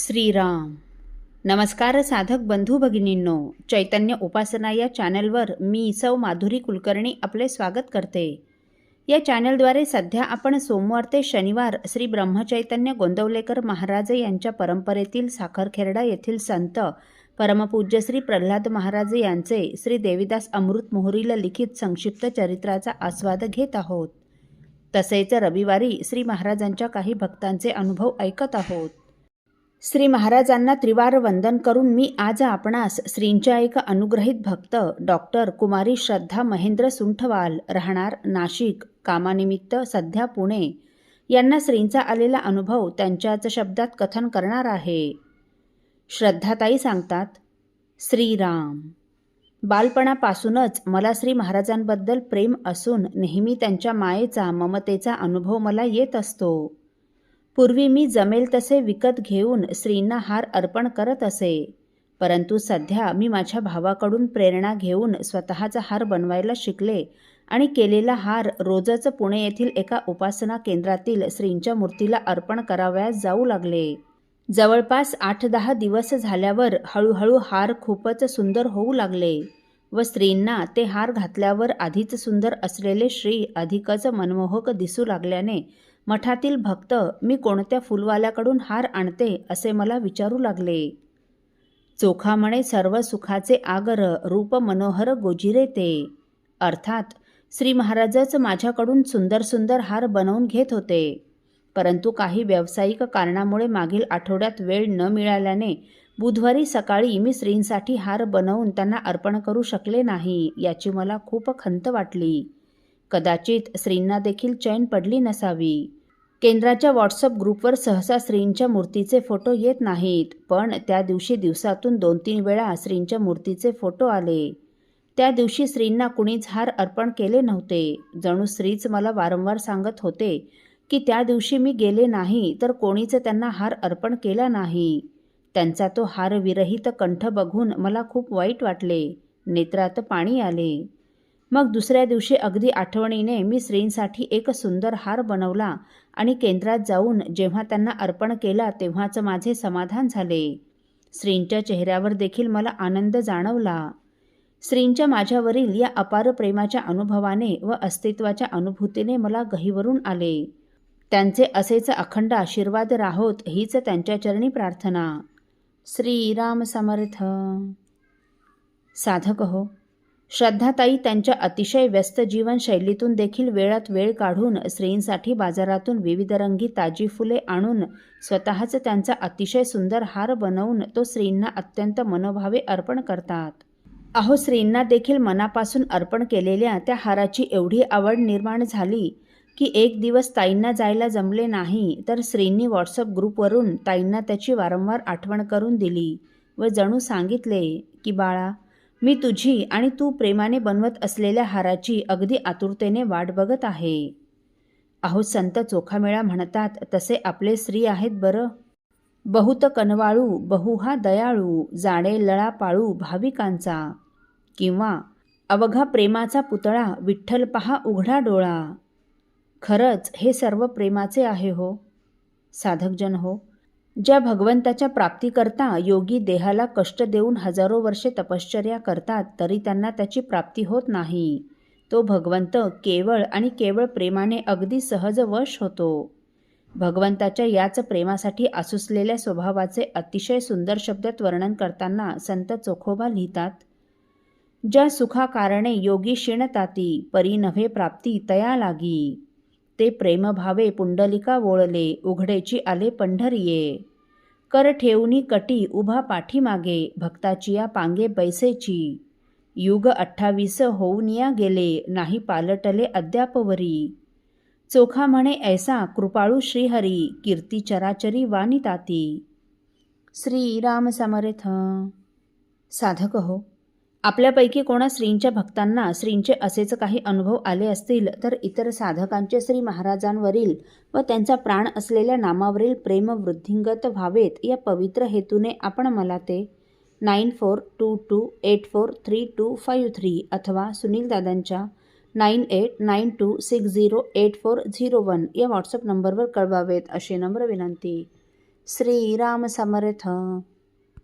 श्रीराम. नमस्कार साधक बंधू भगिनींनो, चैतन्य उपासना या चॅनलवर मी सौ माधुरी कुलकर्णी आपले स्वागत करते. या चॅनलद्वारे सध्या आपण सोमवार ते शनिवार श्री ब्रह्मचैतन्य गोंदवलेकर महाराज यांच्या परंपरेतील साखरखेर्डा येथील संत परमपूज्य श्री प्रल्हाद महाराज यांचे श्री देवीदास अमृत मोहरीला लिखित संक्षिप्त चरित्राचा आस्वाद घेत आहोत. तसेच रविवारी श्री महाराजांच्या काही भक्तांचे अनुभव ऐकत आहोत. श्री महाराजांना त्रिवार वंदन करून मी आज आपणास श्रींच्या एक अनुग्रहित भक्त डॉक्टर कुमारी श्रद्धा महेंद्र सुंठवाल, राहणार नाशिक, कामानिमित्त सध्या पुणे, यांना श्रींचा आलेला अनुभव त्यांच्याच शब्दात कथन करणार आहे. श्रद्धाताई सांगतात, श्रीराम. बालपणापासूनच मला श्री महाराजांबद्दल प्रेम असून नेहमी त्यांच्या मायेचा, ममतेचा अनुभव मला येत असतो. पूर्वी मी जमेल तसे विकत घेऊन श्रींना हार अर्पण करत असे, परंतु सध्या मी माझ्या भावाकडून प्रेरणा घेऊन स्वतःचा हार बनवायला शिकले आणि केलेला हार रोजच पुणे येथील एका उपासना केंद्रातील श्रींच्या मूर्तीला अर्पण करावयास जाऊ लागले. जवळपास 8-10 दिवस झाल्यावर हळूहळू हार खूपच सुंदर होऊ लागले व श्रींना ते हार घातल्यावर आधीच सुंदर असलेले श्री अधिकच मनमोहक दिसू लागल्याने मठातील भक्त मी कोणत्या फुलवाल्याकडून हार आणते असे मला विचारू लागले. चोखा म्हणे सर्व सुखाचे आगर, रूप मनोहर गोजिरे ते. अर्थात श्री महाराजच माझ्याकडून सुंदर सुंदर हार बनवून घेत होते, परंतु काही व्यावसायिक कारणामुळे मागील आठवड्यात वेळ न मिळाल्याने बुधवारी सकाळी मी श्रींसाठी हार बनवून त्यांना अर्पण करू शकले नाही. याची मला खूप खंत वाटली. कदाचित श्रींना देखील चैन पडली नसावी. केंद्राच्या व्हॉट्सअप ग्रुपवर सहसा श्रींच्या मूर्तीचे फोटो येत नाहीत, पण त्या दिवशी दिवसातून 2-3 वेळा श्रींच्या मूर्तीचे फोटो आले. त्या दिवशी श्रींना कुणीच हार अर्पण केले नव्हते. जणू श्रीच मला वारंवार सांगत होते की त्या दिवशी मी गेले नाही तर कोणीच त्यांना हार अर्पण केला नाही. त्यांचा तो हार विरहित कंठ बघून मला खूप वाईट वाटले. नेत्रात पाणी आले. मग दुसऱ्या दिवशी अगदी आठवणीने मी श्रींसाठी एक सुंदर हार बनवला आणि केंद्रात जाऊन जेव्हा त्यांना अर्पण केला तेव्हाच माझे समाधान झाले. श्रींच्या चेहऱ्यावर देखील मला आनंद जाणवला. श्रींच्या माझ्यावरील या अपार प्रेमाच्या अनुभवाने व अस्तित्वाच्या अनुभूतीने मला गहिवरून आले. त्यांचे असेच अखंड आशीर्वाद राहोत हीच त्यांच्या चरणी प्रार्थना. श्रीराम समर्थ. साधक हो, श्रद्धाताई त्यांच्या अतिशय व्यस्त जीवनशैलीतून देखील वेळात वेळ काढून श्रींसाठी बाजारातून विविध रंगी ताजी फुले आणून स्वतःच त्यांचा अतिशय सुंदर हार बनवून तो श्रींना अत्यंत मनोभावे अर्पण करतात. अहो, श्रींना देखील मनापासून अर्पण केलेल्या त्या हाराची एवढी आवड निर्माण झाली की एक दिवस ताईंना जायला जमले नाही तर श्रींनी व्हॉट्सअप ग्रुपवरून ताईंना त्याची वारंवार आठवण करून दिली व जणू सांगितले की बाळा, मी तुझी आणि तू प्रेमाने बनवत असलेल्या हाराची अगदी आतुरतेने वाट बघत आहे. अहो, संत चोखामेळा म्हणतात तसे आपले श्री आहेत बरं. बहुत कनवाळू, बहु हा दयाळू, जाणे लळा पाळू भाविकांचा. किंवा अवघा प्रेमाचा पुतळा, विठ्ठल पहा उघडा डोळा. खरंच हे सर्व प्रेमाचे आहे हो. साधकजन हो, ज्या भगवंताच्या प्राप्तीकरता योगी देहाला कष्ट देऊन हजारो वर्षे तपश्चर्या करतात तरी त्यांना त्याची प्राप्ती होत नाही, तो भगवंत केवळ आणि केवळ प्रेमाने अगदी सहज वश होतो. भगवंताच्या याच प्रेमासाठी आसुसलेल्या स्वभावाचे अतिशय सुंदर शब्दात वर्णन करताना संत चोखोबा लिहितात, ज्या सुखा कारणे योगी क्षीणताती, परी नव्हे प्राप्ती तया लागी. ते प्रेमभावे पुंडलिका वोळले, उघडेची आले पंढरीये. कर ठेवणी कटी उभा पाठीमागे, भक्ताची या पांगे बैसेची. युग 28 होऊन या गेले, नाही पालटले अद्यापवरी. चोखा म्हणे ऐसा कृपाळू श्रीहरी, कीर्ती चराचरी वानिताती. श्रीराम समर्थ. साधक हो, आपल्यापैकी कोणा श्रींच्या भक्तांना श्रींचे असेच काही अनुभव आले असतील तर इतर साधकांचे श्री महाराजांवरील व त्यांचा प्राण असलेल्या नामावरील प्रेम वृद्धिंगत व्हावेत या पवित्र हेतूने आपण मला ते 9422843253 अथवा सुनील दादांच्या 9892608401 या व्हॉट्सअप नंबरवर कळवावेत अशी नम्र विनंती. श्रीराम समर्थ.